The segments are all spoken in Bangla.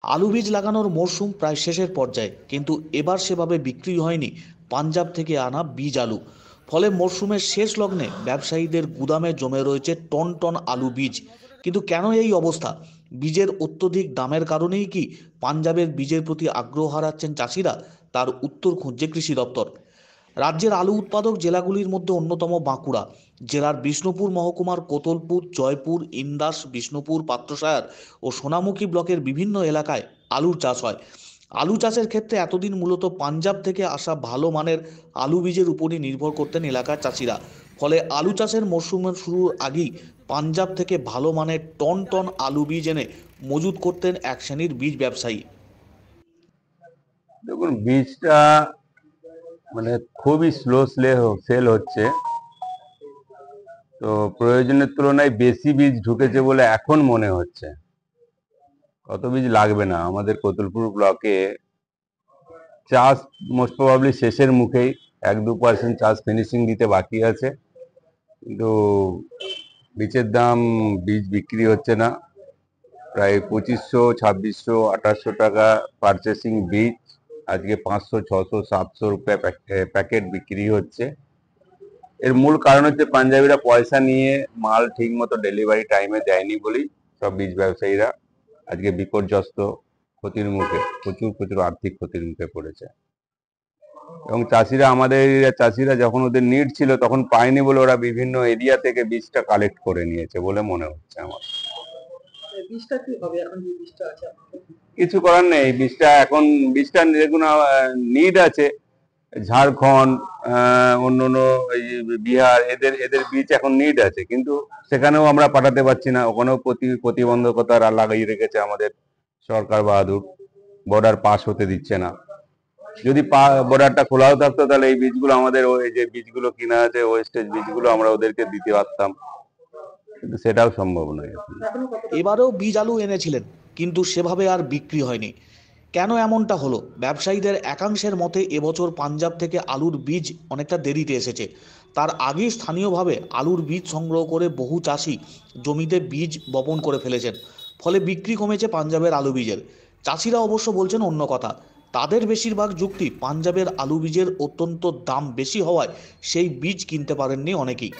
আলু বীজ লাগানোর মরশুম প্রায় শেষের পর্যায়ে, কিন্তু এবার সেভাবে বিক্রি হয়নি পাঞ্জাব থেকে আনা বীজ আলু। ফলে মরশুমের শেষ লগ্নে ব্যবসায়ীদের গুদামে জমে রয়েছে টন টন আলু বীজ। কিন্তু কেন এই অবস্থা? বীজের অত্যধিক দামের কারণেই কি পাঞ্জাবের বীজের প্রতি আগ্রহ হারাচ্ছেন চাষিরা? তার উত্তর খুঁজছে কৃষি দপ্তর। রাজ্যের আলু উৎপাদক জেলাগুলির মধ্যে অন্যতম বাঁকুড়া। জেলার বিষ্ণুপুর মহকুমার কোতলপুর, জয়পুর, ইন্দাস, বিষ্ণুপুর, পাত্রসায়র ও সোনামুখী ব্লকের বিভিন্ন এলাকায় আলুর চাষ হয়। আলু চাষের ক্ষেত্রে এতদিন মূলত পাঞ্জাব থেকে আসা ভালো মানের আলু বীজের উপরই নির্ভর করতেন এলাকার চাষিরা। ফলে আলু চাষের মরশুমের শুরুর আগেই পাঞ্জাব থেকে ভালো মানের টন টন আলু বীজ এনে মজুত করতেন এক শ্রেণীর বীজ ব্যবসায়ী। দেখুন, বীজটা মানে খুবই স্লো সেল হচ্ছে। তো প্রয়োজনের তুলনায় বেশি বীজ ঢুকেছে বলে এখন মনে হচ্ছে। কত বীজ লাগবে না। আমাদের কোতলপুর ব্লকে চাষ মোস্ট প্রবাবলি শেষের মুখেই, 1-2% চাষ ফিনিশিং দিতে বাকি আছে। কিন্তু বীজ বিক্রি হচ্ছে না। প্রায় 2500, 2600, 2800 টাকা পারচেসিং বীজ আজকে 500, 600, 700 রুপিয়া প্যাকেট বিক্রি হচ্ছে। এর মূল কারণ হচ্ছে পাঞ্জাবিরা পয়সা নিয়ে মাল ঠিক মতো ডেলিভারি টাইমে দেয়নি বলেই সব বীজ ব্যবসায়ীরা আজকে বিপর্যস্ত, ক্ষতির মুখে, প্রচুর আর্থিক ক্ষতির মুখে পড়েছে। এবং আমাদের চাষিরা যখন ওদের নিড ছিল তখন পায়নি বলে ওরা বিভিন্ন এরিয়া থেকে বীজটা কালেক্ট করে নিয়েছে বলে মনে হচ্ছে আমার। বীজটা কি হবে এখন, যে বীজটা আছে কিছু করার নেই। বীজটা দেখুন, নিড আছে ঝাড়খণ্ড, অন্য বিহার, এদের বীজ এখন নিড আছে, কিন্তু সেখানেও আমরা পাঠাতে পারছি না। ওখানেও প্রতিবন্ধকতা লাগিয়ে রেখেছে আমাদের সরকার বাহাদুর, বর্ডার পাস হতে দিচ্ছে না। যদি বর্ডারটা খোলাও থাকতো তাহলে এই বীজগুলো আমাদের, ওই যে বীজগুলো কিনা আছে ওয়েস্টেজ বীজগুলো, আমরা ওদেরকে দিতে পারতাম, কিন্তু সেটাও সম্ভব নয়। এবারেও বীজ আলু এনেছিলেন, কিন্তু সেভাবে আর বিক্রি হয়নি। কেন এমনটা হলো? ব্যবসায়ীদের একাংশের মতে এবছর পাঞ্জাব থেকে আলুর বীজ অনেকটা দেরিতে এসেছে। তার আগে স্থানীয়ভাবে আলুর বীজ সংগ্রহ করে বহু চাষি জমিতে বীজ বপন করে ফেলেছেন। ফলে বিক্রি কমেছে পাঞ্জাবের আলু বীজের। চাষিরা অবশ্য বলছেন অন্য কথা। তাদের বেশিরভাগ যুক্তি, পাঞ্জাবের আলু বীজের অত্যন্ত দাম বেশি হওয়ায় সেই বীজ কিনতে পারেননি অনেকেই।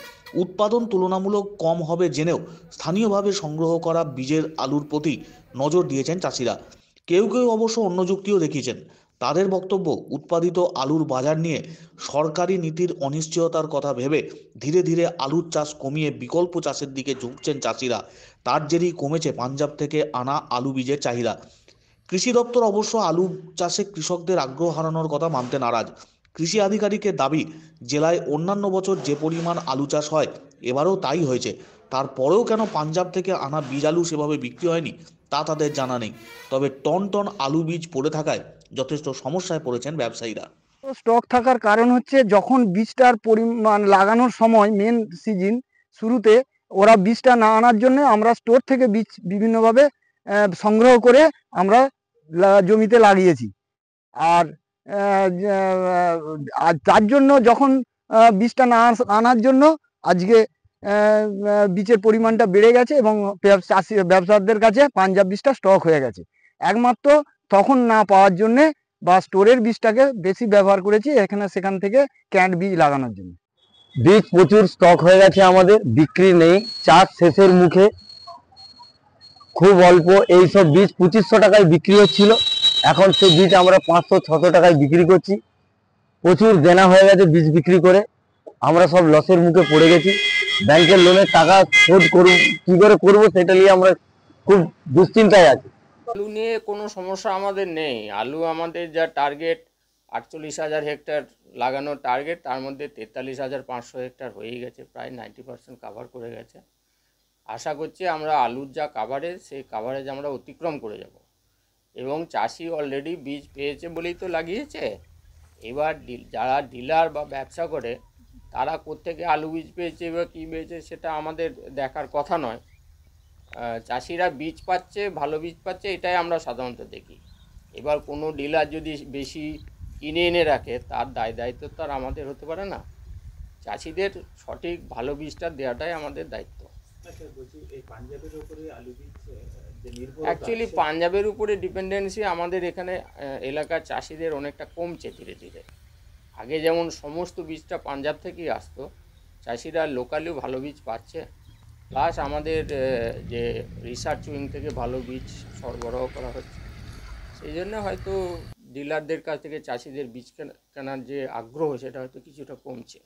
উৎপাদন তুলনামূলক কম হবে জেনেও স্থানীয়ভাবে সংগ্রহ করা বীজের আলুর প্রতি নজর দিয়েছেন চাষিরা। কেউ কেউ অবশ্য অন্য যুক্তিও দেখিয়েছেন। তাদের বক্তব্য, উৎপাদিত আলুর বাজার নিয়ে সরকারি নীতির অনিশ্চয়তার কথা ভেবে ধীরে ধীরে আলুর চাষ কমিয়ে বিকল্প চাষের দিকে ঝুঁকছেন চাষিরা। তার জেরেই কমেছে পাঞ্জাব থেকে আনা আলু বীজের চাহিদা। কৃষি দপ্তর অবশ্য আলু চাষে কৃষকদের আগ্রহ হারানোর কথা মানতে নারাজ। কৃষি আধিকারিকের দাবি, জেলায় অন্যান্য বছর যে পরিমাণ আলু চাষ হয় এবারেও তাই হয়েছে। তারপরেও কেন পাঞ্জাব থেকে আনা বীজ আলু সেভাবে বিক্রি হয়নি তা তাদের জানা নেই। তবে টন টন আলু বীজ পড়ে থাকায় যথেষ্ট সমস্যায় পড়েছেন ব্যবসায়ীরা। স্টক থাকার কারণ হচ্ছে, যখন বীজটার পরিমাণ লাগানোর সময় মেন সিজন শুরুতে ওরা বীজটা না আনার জন্য আমরা স্টোর থেকে বীজ বিভিন্নভাবে সংগ্রহ করে আমরা জমিতে লাগিয়েছি। আর তার জন্য যখন বীজটা না আনার জন্য আজকে বীজের পরিমাণটা বেড়ে গেছে এবং চাষি ব্যবসায়ীদের কাছে পাঞ্জাব বীজটা স্টক হয়ে গেছে। একমাত্র তখন না পাওয়ার জন্যে বা স্টোরের বীজটাকে বেশি ব্যবহার করেছি এখানে সেখান থেকে ক্যান্ড বীজ লাগানোর জন্য। বীজ প্রচুর স্টক হয়ে গেছে, আমাদের বিক্রি নেই, চাষ শেষের মুখে, খুব অল্প। এইসব বীজ 2500 টাকায় বিক্রি হচ্ছিল, এখন সেই বীজ আমরা 500-600 টাকায় বিক্রি করছি। প্রচুর দেনা হয়ে গেছে বীজ বিক্রি করে, আমরা সব লসের মুখে পড়ে গেছি। ব্যাংকের লোনের টাকা শোধ কি করে করবো সেটা নিয়ে আমরা খুব দুশ্চিন্তায় আছি। আলু নিয়ে কোনো সমস্যা আমাদের নেই। আলু আমাদের যা টার্গেট 48,000 হেক্টর লাগানোর টার্গেট, তার মধ্যে 43,500 হেক্টর হয়েই গেছে, প্রায় 90% কাভার করে গেছে। আশা করছি আমরা আলুর যা কাভারেজ, সেই কাভারেজ আমরা অতিক্রম করে যাব। এবং চাষি অলরেডি বীজ পেয়েছে বলেই তো লাগিয়েছে। এবার যারা ডিলার বা ব্যবসা করে তারা কোত্থেকে আলু বীজ পেয়েছে বা কী পেয়েছে সেটা আমাদের দেখার কথা নয়। চাষিরা বীজ পাচ্ছে, ভালো বীজ পাচ্ছে, এটাই আমরা সাধারণত দেখি। এবার কোনো ডিলার যদি বেশি কিনে এনে রাখে তার দায়িত্ব তো আর আমাদের হতে পারে না। চাষিদের সঠিক ভালো বীজটা দেওয়াটাই আমাদের দায়িত্ব। আচ্ছা, বলছি এই পাঞ্জাবের ওপরে আলু বীজ অ্যাকচুয়ালি পাঞ্জাবের উপরে ডিপেন্ডেন্সি আমাদের এখানে এলাকার চাষিদের অনেকটা কমছে ধীরে ধীরে। আগে যেমন সমস্ত বীজটা পাঞ্জাব থেকেই আসতো, চাষিরা লোকালিও ভালো বীজ পাচ্ছে, প্লাস আমাদের যে রিসার্চ উইং থেকে ভালো বীজ সরবরাহ করা হচ্ছে, সেই জন্য হয়তো ডিলারদের কাছ থেকে চাষিদের বীজ কেনার যে আগ্রহ সেটা হয়তো কিছুটা কমছে।